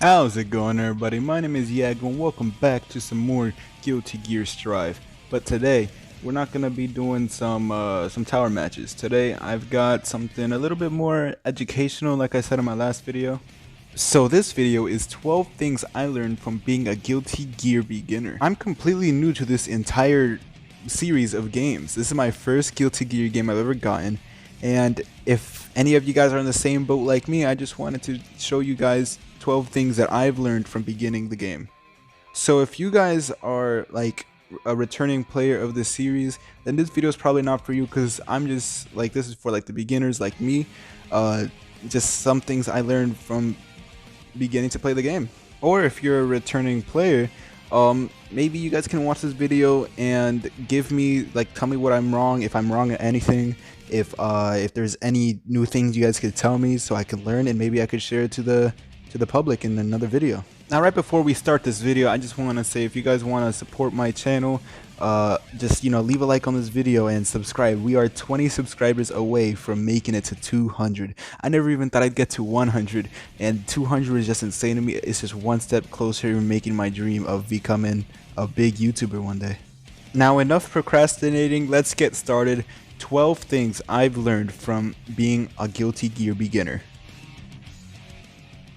How's it going, everybody? My name is Yagrel and welcome back to some more Guilty Gear Strive. But today we're not gonna be doing some tower matches. Today I've got something a little bit more educational, like I said in my last video. So this video is 12 things I learned from being a Guilty Gear beginner. I'm completely new to this entire series of games. This is my first Guilty Gear game I've ever gotten, and if any of you guys are in the same boat like me, I just wanted to show you guys 12 things that I've learned from beginning the game. So if you guys are like a returning player of this series, then this video is probably not for you, because I'm just like, this is for like the beginners like me. Just some things I learned from beginning to play the game. Or if you're a returning player, maybe you guys can watch this video and give me, like, tell me what I'm wrong, if I'm wrong at anything, if there's any new things you guys could tell me so I can learn, and maybe I could share it to the public in another video. Now, right before we start this video, I just want to say, if you guys want to support my channel, just, you know, leave a like on this video and subscribe. We are 20 subscribers away from making it to 200. I never even thought I'd get to 100, and 200 is just insane to me. It's just one step closer to making my dream of becoming a big YouTuber one day. Now, enough procrastinating, let's get started. 12 things I've learned from being a Guilty Gear beginner.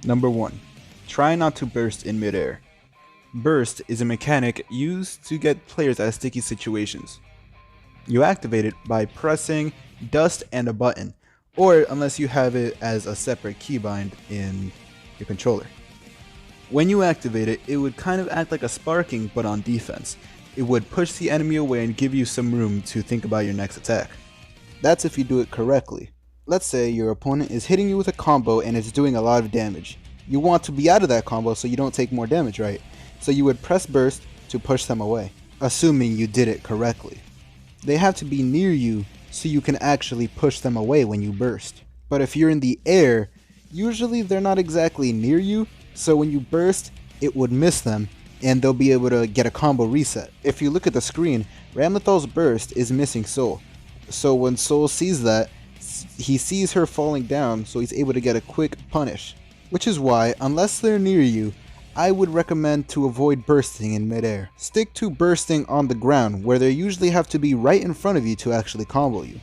Number 1. Try not to burst in midair. Burst is a mechanic used to get players out of sticky situations. You activate it by pressing dust and a button, or unless you have it as a separate keybind in your controller. When you activate it, it would kind of act like a sparking, but on defense. It would push the enemy away and give you some room to think about your next attack. That's if you do it correctly. Let's say your opponent is hitting you with a combo and it's doing a lot of damage. You want to be out of that combo so you don't take more damage, right? So you would press burst to push them away, assuming you did it correctly. They have to be near you so you can actually push them away when you burst. But if you're in the air, usually they're not exactly near you, so when you burst, it would miss them and they'll be able to get a combo reset. If you look at the screen, Ramlethal's burst is missing Soul. So when Soul sees that, he sees her falling down, so he's able to get a quick punish. Which is why, unless they're near you, I would recommend to avoid bursting in midair. Stick to bursting on the ground, where they usually have to be right in front of you to actually combo you.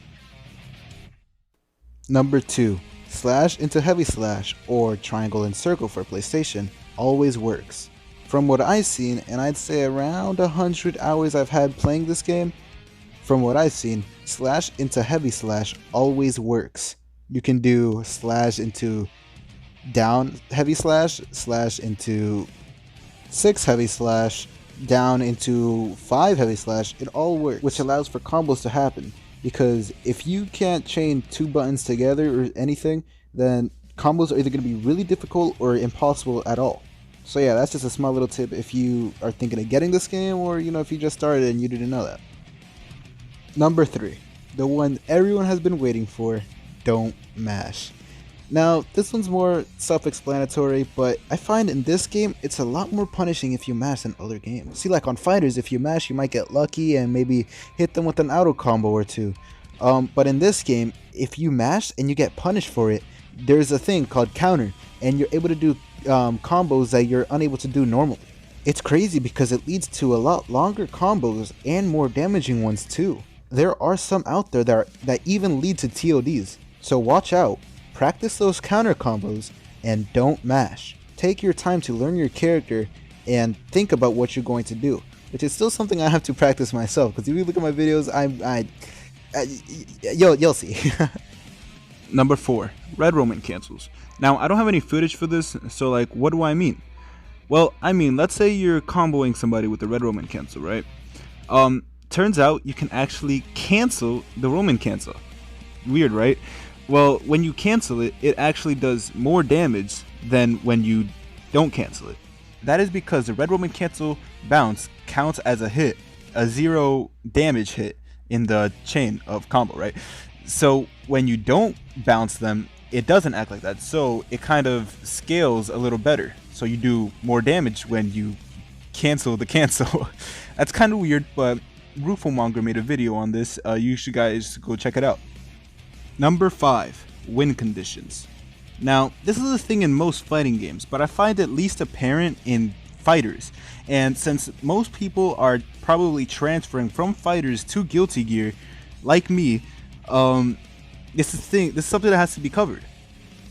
Number 2. Slash into heavy slash, or triangle and circle for PlayStation, always works. From what I've seen, and I'd say around 100 hours I've had playing this game, from what I've seen, slash into heavy slash always works. You can do slash into down heavy slash, slash into 6 heavy slash, down into 5 heavy slash. It all works, which allows for combos to happen, because if you can't chain 2 buttons together or anything, then combos are either going to be really difficult or impossible at all. So yeah, that's just a small little tip if you are thinking of getting this game, or, you know, if you just started and you didn't know that. Number 3, the one everyone has been waiting for: don't mash. Now, this one's more self-explanatory, but I find in this game, it's a lot more punishing if you mash than other games. See, like on fighterz, if you mash, you might get lucky and maybe hit them with an auto combo or two. But in this game, if you mash and you get punished for it, there's a thing called counter, and you're able to do combos that you're unable to do normally. It's crazy because it leads to a lot longer combos and more damaging ones too. There are some out there that even lead to TODs, so watch out. Practice those counter combos and don't mash. Take your time to learn your character and think about what you're going to do, which is still something I have to practice myself, because if you look at my videos, you'll see. Number 4, red Roman cancels. Now, I don't have any footage for this, so like, what do I mean? Well, I mean, let's say you're comboing somebody with the red Roman cancel, right? Turns out you can actually cancel the Roman cancel. Weird, right? Well, when you cancel it, it actually does more damage than when you don't cancel it. That is because the red Roman cancel bounce counts as a hit, a 0 damage hit in the chain of combo, right? So when you don't bounce them, it doesn't act like that. So it kind of scales a little better. So you do more damage when you cancel the cancel. That's kind of weird, but Rufomonger made a video on this. You should guys go check it out. Number 5, win conditions. Now, this is a thing in most fighting games, but I find it least apparent in fighterz. And since most people are probably transferring from fighterz to Guilty Gear, like me, this is something that has to be covered.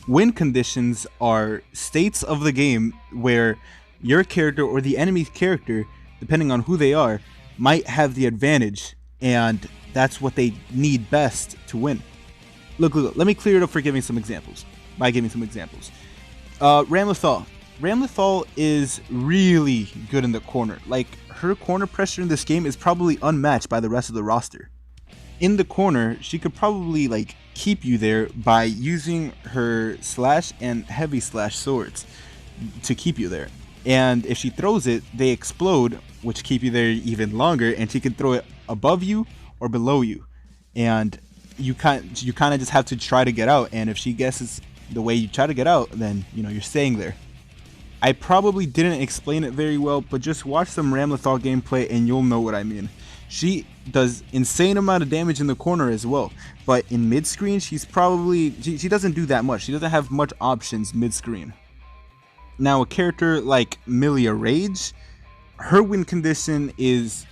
Win conditions are states of the game where your character or the enemy's character, depending on who they are, might have the advantage, and that's what they need best to win. Look, let me clear it up by giving some examples. Ramlethal. Ramlethal is really good in the corner. Like, her corner pressure in this game is probably unmatched by the rest of the roster. In the corner, she could probably like keep you there by using her slash and heavy slash swords to keep you there. And if she throws it, they explode, which keep you there even longer, and she can throw it above you or below you. And you kind of just have to try to get out, and if she guesses the way you try to get out, then you're staying there. I probably didn't explain it very well, but just watch some Ramlethal gameplay and you'll know what I mean. She does insane amount of damage in the corner as well, but in mid-screen she doesn't do that much. She doesn't have much options mid-screen. Now a character like Milia Rage, her win condition is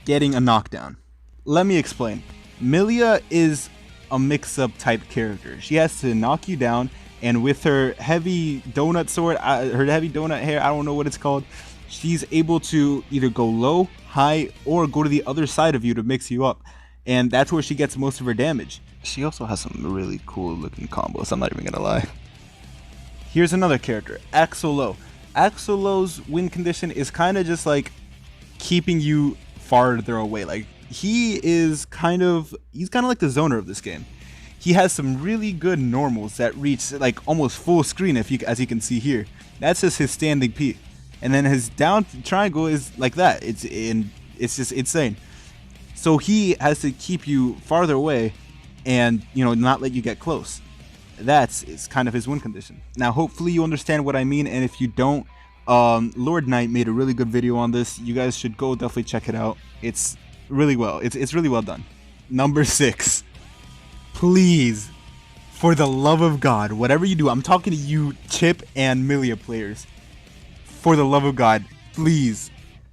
getting a knockdown. Let me explain. Milia is a mix-up type character. She has to knock you down, and with her heavy donut sword, her heavy donut hair, I don't know what it's called, she's able to either go low, high, or go to the other side of you to mix you up. And that's where she gets most of her damage. She also has some really cool looking combos, I'm not even gonna lie. Here's another character, Axolo. Axolo's win condition is kind of just like keeping you farther away. Like, he's kind of like the zoner of this game. He has some really good normals that reach like almost full screen, as you can see here. That's just his standing P. And then his down triangle is like that. It's just insane. So he has to keep you farther away and not let you get close. It's kind of his win condition. Now hopefully you understand what I mean, and if you don't, Lord Knight made a really good video on this. You guys should go definitely check it out. It's really well done. Number 6. Please, for the love of God, whatever you do, I'm talking to you Chip and Milia players. For the love of God, please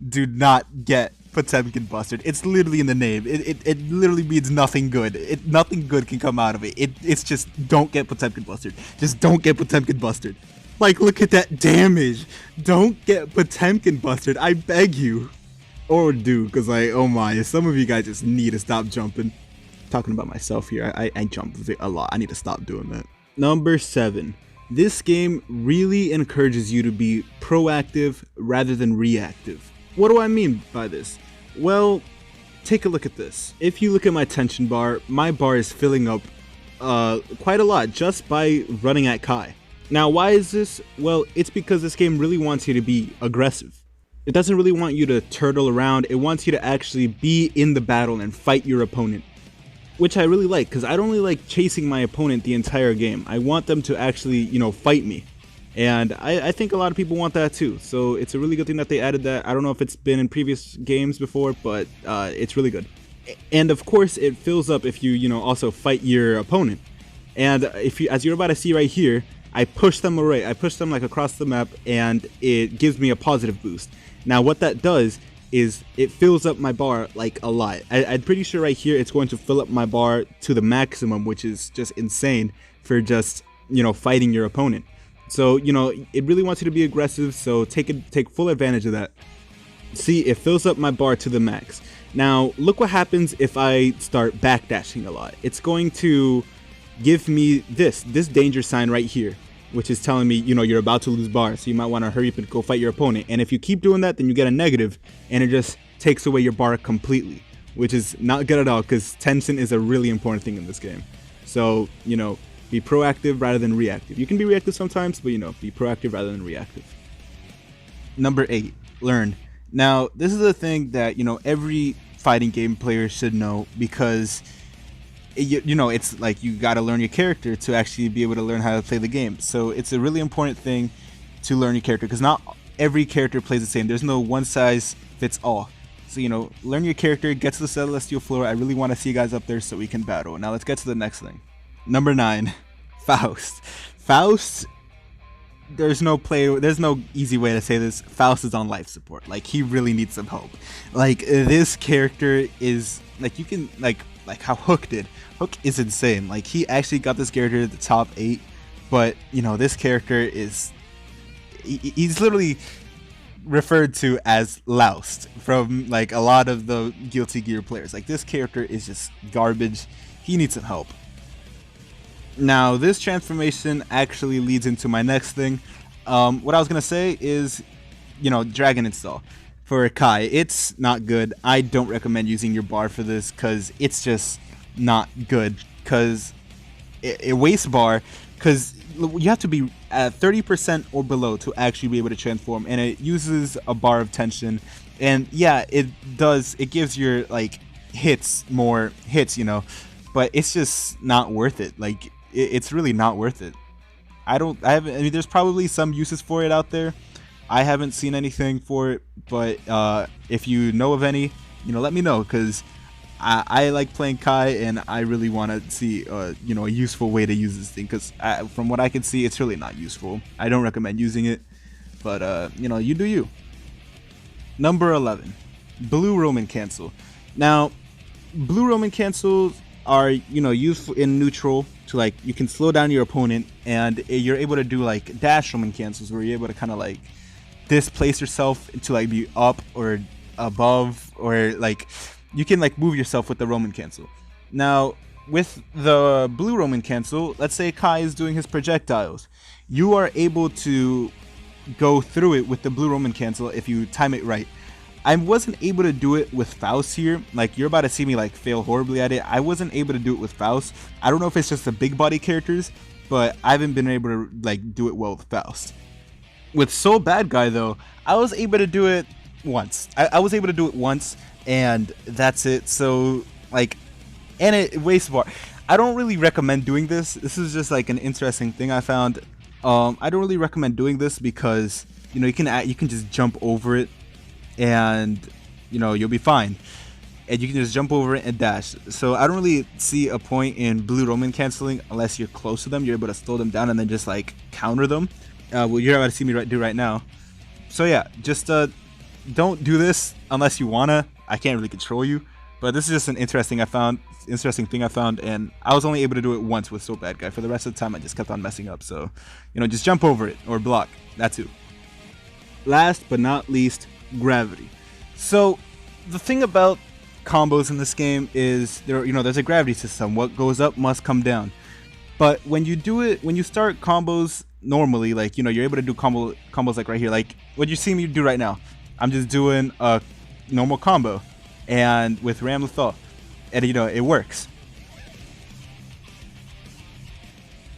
do not get Potemkin busted. It's literally in the name. It literally means nothing good. Nothing good can come out of it. It's just don't get Potemkin busted. Just don't get Potemkin busted. Like, look at that damage. Don't get Potemkin busted. I beg you. Or do, because oh my, some of you guys just need to stop jumping. Talking about myself here, I jump a lot. I need to stop doing that. Number 7. This game really encourages you to be proactive rather than reactive. What do I mean by this? Well, take a look at this. If you look at my tension bar, my bar is filling up quite a lot just by running at Kai. Now, why is this? Well, it's because this game really wants you to be aggressive. It doesn't really want you to turtle around. It wants you to actually be in the battle and fight your opponent, which I really like, because I don't really like chasing my opponent the entire game. I want them to actually, fight me. And I think a lot of people want that too. So it's a really good thing that they added that. I don't know if it's been in previous games before, but it's really good. And of course, it fills up if you, also fight your opponent. And if you, as you're about to see right here, I push them away. I push them like across the map, and it gives me a positive boost. Now, what that does is it fills up my bar like a lot. I'm pretty sure right here it's going to fill up my bar to the maximum, which is just insane for just fighting your opponent. So it really wants you to be aggressive, so take full advantage of that. See, it fills up my bar to the max. Now look what happens if I start backdashing a lot. It's going to give me this danger sign right here, which is telling me, you're about to lose bar, so you might want to hurry up and go fight your opponent. And if you keep doing that, then you get a negative, and it just takes away your bar completely, which is not good at all, because tension is a really important thing in this game. So, be proactive rather than reactive. You can be reactive sometimes, but, be proactive rather than reactive. Number 8, learn. Now, this is a thing that, every fighting game player should know, because it's like you got to learn your character to actually be able to learn how to play the game. So it's a really important thing to learn your character, because not every character plays the same. There's no one size fits all. So learn your character, get to the celestial floor. I really want to see you guys up there so we can battle. Now let's get to the next thing. Number 9, Faust. Faust, there's no easy way to say this. Faust is on life support. Like, he really needs some help. Like, this character is like, you can like how Hook did. Hook is insane. Like, he actually got this character to the top 8, but you know, this character is he's literally referred to as loused from like a lot of the Guilty Gear players. Like, this character is just garbage. He needs some help. Now, this transformation actually leads into my next thing. What I was gonna say is, you know, Dragon Install for Kai. It's not good. I don't recommend using your bar for this because it's just not good. Because it wastes bar. Because you have to be at 30% or below to actually be able to transform, and it uses a bar of tension. And yeah, it does. It gives your like hits more hits, you know, but it's just not worth it. Like, it's really not worth it. I mean, there's probably some uses for it out there. I haven't seen anything for it, but if you know of any, you know, let me know, because I like playing Kai, and I really want to see you know, a useful way to use this thing, because from what I can see, it's really not useful. I don't recommend using it, but you know, you do you. Number 11, Blue Roman Cancel. Now, Blue Roman Cancels are, you know, useful in neutral to, like, you can slow down your opponent, and you're able to do like dash Roman Cancels where you're able to kind of like displace yourself to like be up or above, or like you can like move yourself with the Roman Cancel. Now, with the Blue Roman Cancel, let's say Kai is doing his projectiles, you are able to go through it with the Blue Roman Cancel if you time it right. I wasn't able to do it with Faust here. Like, you're about to see me like fail horribly at it. I wasn't able to do it with Faust. I don't know if it's just the big body characters, but I haven't been able to like do it well with Faust. With Soul Bad Guy though, I was able to do it once. I was able to do it once, and that's it. So like, and it wastes bar. I don't really recommend doing this. This is just like an interesting thing I found. I don't really recommend doing this because, you know, you can just jump over it, and you know, you'll be fine, and you can just jump over it and dash. So I don't really see a point in Blue Roman canceling unless you're close to them. You're able to slow them down and then just like counter them. Well, you're about to see me do right now. So yeah, just don't do this unless you wanna. I can't really control you, but this is just an interesting thing I found, and I was only able to do it once with So Bad Guy. For the rest of the time, I just kept on messing up. So, you know, just jump over it or block. That too. Last but not least, gravity. So the thing about combos in this game is there's a gravity system. What goes up must come down. But when you do it, when you start combos normally, like, you know, you're able to do combos like right here, like what you see me do right now. I'm just doing a normal combo, and with Ram Lethal, and you know, it works.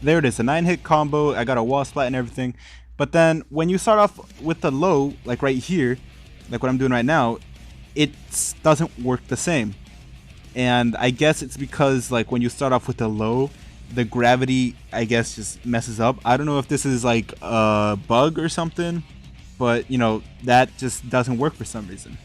There it is, a 9-hit combo. I got a wall splat and everything. But then when you start off with the low, like right here, like what I'm doing right now, it doesn't work the same. And I guess it's because like when you start off with the low, the gravity, I guess, just messes up. I don't know if this is like a bug or something, but you know, that just doesn't work for some reason.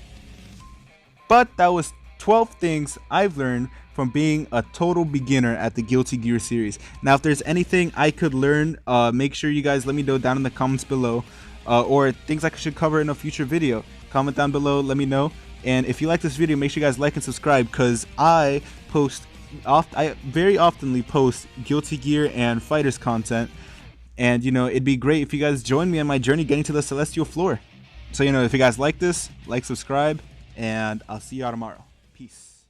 But that was 12 things I've learned from being a total beginner at the Guilty Gear series. Now, if there's anything I could learn, make sure you guys let me know down in the comments below, or things I should cover in a future video. Comment down below, let me know. And if you like this video, make sure you guys like and subscribe, because I very oftenly post Guilty Gear and fighterz content. And you know, it'd be great if you guys join me on my journey getting to the celestial floor. So you know, if you guys like this, like, subscribe, and I'll see y'all tomorrow. Peace.